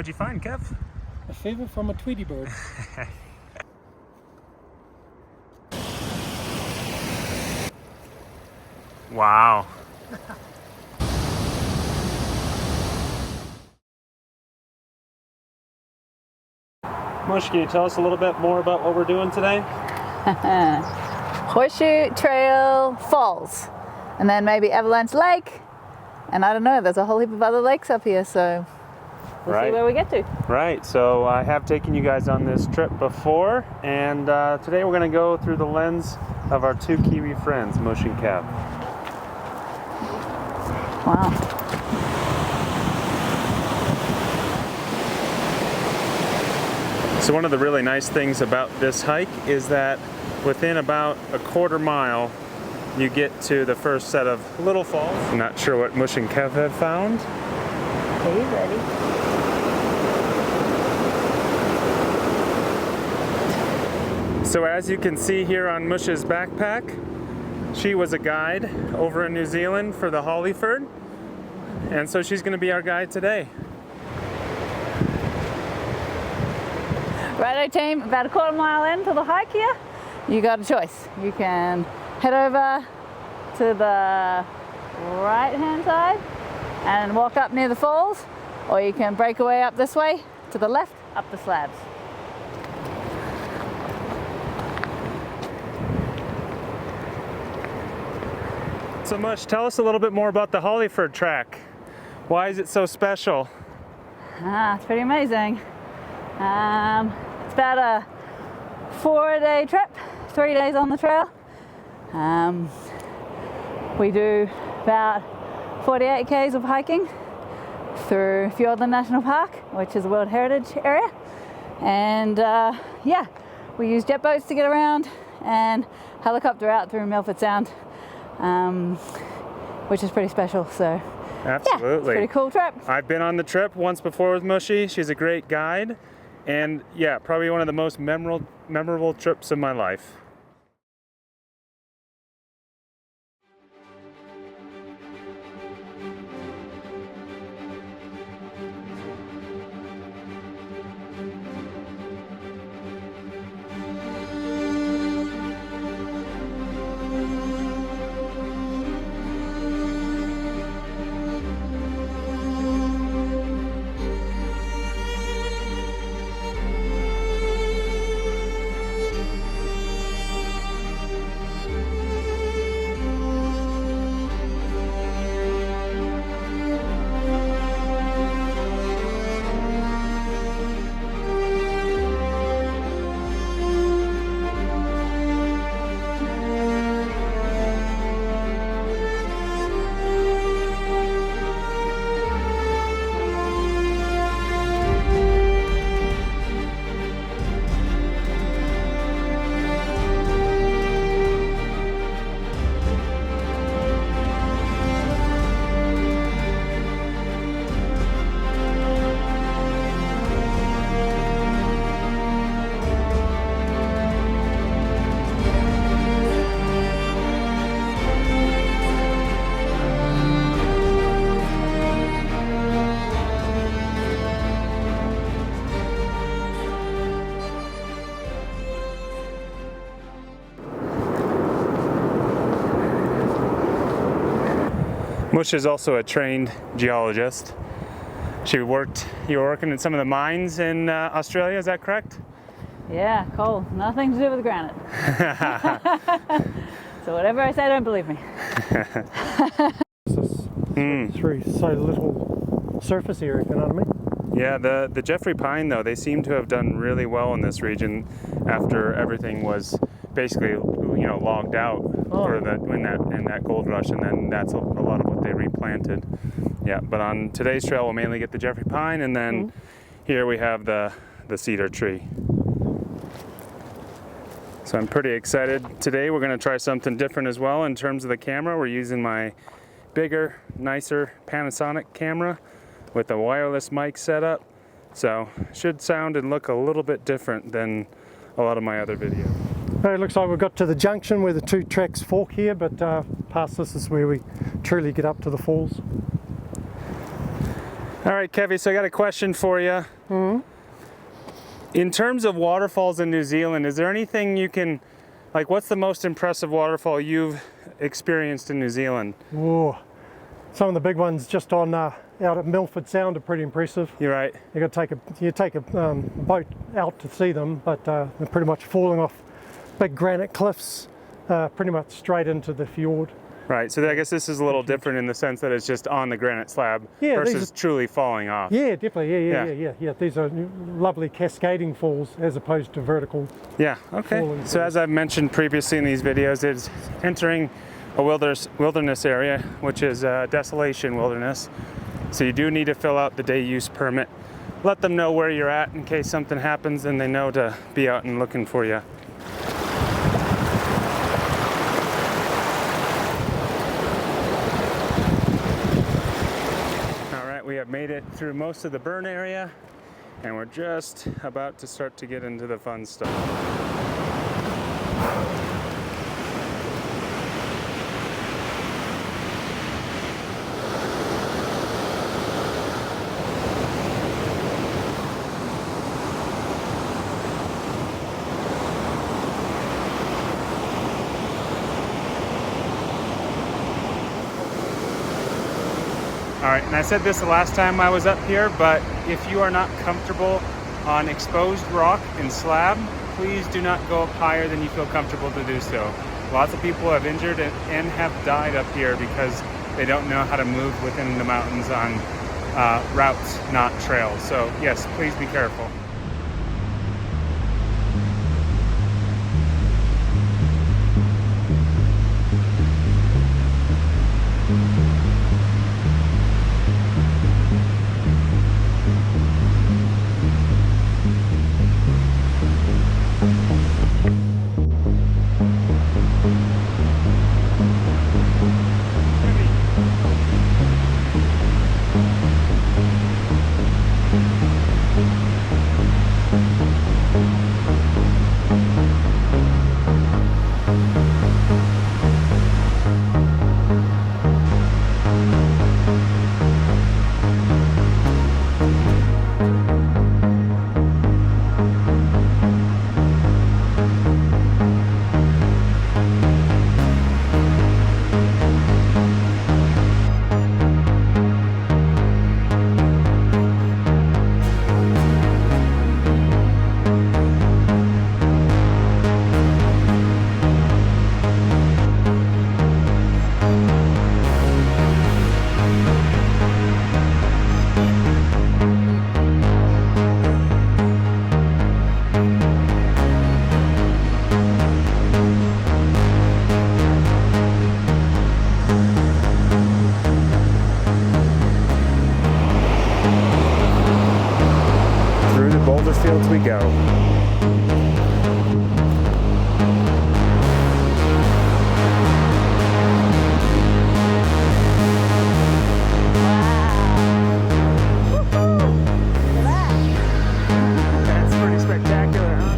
What'd you find, Kev? A feather from a Tweety bird. Wow. Mush, can you tell us a little bit more about what we're doing today? Horsetail Falls, and then maybe Avalanche Lake, and I don't know, there's a whole heap of other lakes up here, so we'll see where we get to. Right, so I have taken you guys on this trip before, and today we're going to go through the lens of our two Kiwi friends, Mush and Kev. Wow. So one of the really nice things about this hike is that within about a quarter mile you get to the first set of little falls. I'm not sure what Mush and Kev have found. Are you ready? So as you can see here on Mush's backpack, she was a guide over in New Zealand for the Hollyford, and so she's going to be our guide today. Righto team, about a quarter mile into the hike here, you got a choice. You can head over to the right hand side and walk up near the falls, or you can break away up this way to the left up the slabs. So Mush, tell us a little bit more about the Hollyford track. Why is it so special? It's pretty amazing. It's about a 4-day trip, 3 days on the trail. We do about 48 k's of hiking through Fiordland National Park, which is a World Heritage area. And yeah, we use jet boats to get around and helicopter out through Milford Sound, which is pretty special. So absolutely, yeah, it's a pretty cool trip. I've been on the trip once before with Mushy. She's a great guide, and yeah, probably one of the most memorable trips of my life. Mush is also a trained geologist. You were working in some of the mines in Australia, is that correct? Yeah, coal. Nothing to do with granite. So whatever I say, don't believe me. Through so little surface area, you know what I mean? Yeah, the Jeffrey Pine though, they seem to have done really well in this region after everything was basically, you know, logged out for in that gold rush, and then that's a lot of what they replanted. Yeah, but on today's trail we'll mainly get the Jeffrey Pine, and then here we have the cedar tree. So I'm pretty excited. Today we're going to try something different as well in terms of the camera. We're using my bigger, nicer Panasonic camera with a wireless mic setup. So should sound and look a little bit different than a lot of my other videos. It looks like we've got to the junction where the two tracks fork here, but past this is where we truly get up to the falls. All right, Kevy, so I got a question for you. In terms of waterfalls in New Zealand, is there anything you can, like, what's the most impressive waterfall you've experienced in New Zealand? Whoa. Some of the big ones just on out at Milford Sound are pretty impressive. You're right. You got to take a boat out to see them, but they're pretty much falling off big granite cliffs, pretty much straight into the fjord. Right, so I guess this is a little different in the sense that it's just on the granite slab versus truly falling off. Yeah, definitely. Yeah. These are lovely cascading falls as opposed to vertical. Yeah, okay. falling So as I've mentioned previously in these videos, it's entering a wilderness area, which is Desolation Wilderness. So you do need to fill out the day use permit. Let them know where you're at in case something happens and they know to be out and looking for you. We have made it through most of the burn area and we're just about to start to get into the fun stuff. All right, and I said this the last time I was up here, but if you are not comfortable on exposed rock and slab, please do not go up higher than you feel comfortable to do so. Lots of people have injured and have died up here because they don't know how to move within the mountains on routes, not trails. So yes, please be careful. Fields we go. That's pretty spectacular, huh?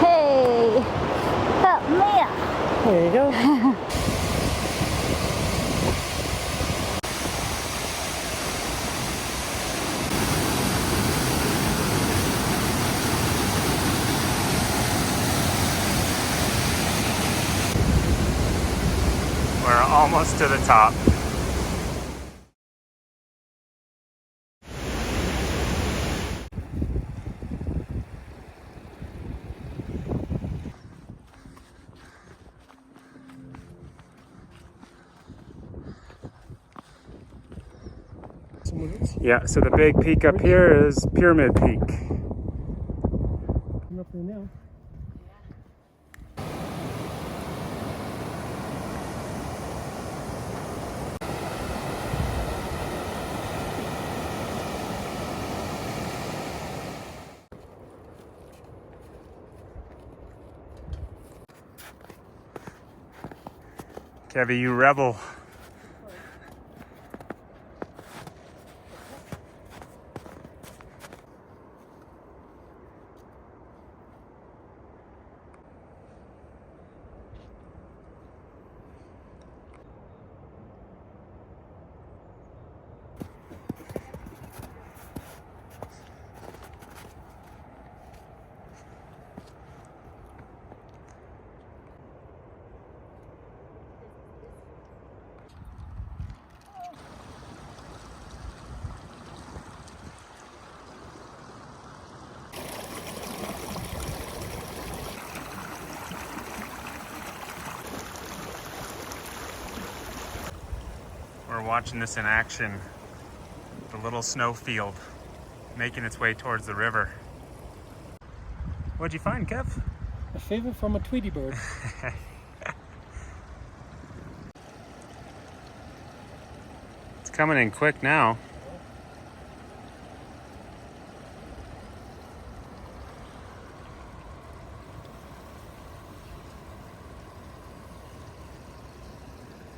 Hey, help me up. There you go. We're almost to the top. Yeah, so the big peak up here is Pyramid Peak. I'm up there now. Kevy, you rebel. watching this in action. The little snowfield making its way towards the river. What'd you find, Kev? A feather from a Tweety bird. It's coming in quick now.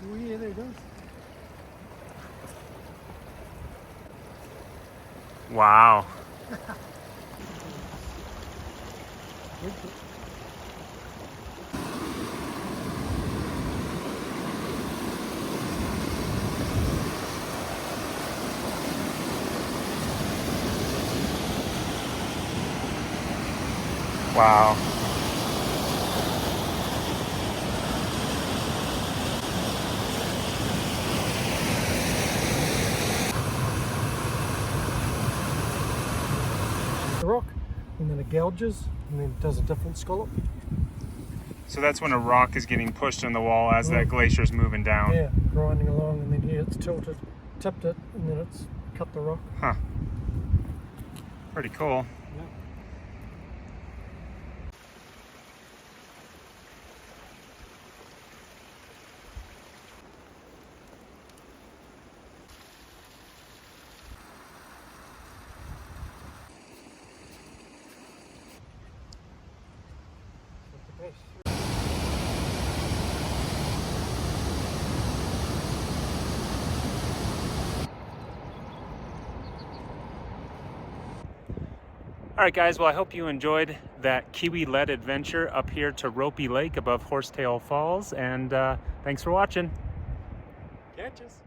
Oh yeah, there it goes. Wow. Wow. The rock, and then it gouges, and then it does a different scallop. So that's when a rock is getting pushed in the wall as that glacier's moving down. Yeah, grinding along, and then here it's tilted, tipped it, and then it's cut the rock. Huh. Pretty cool. Yeah. All right, guys. Well, I hope you enjoyed that Kiwi-led adventure up here to Ropey Lake above Horsetail Falls, and thanks for watching. Catches.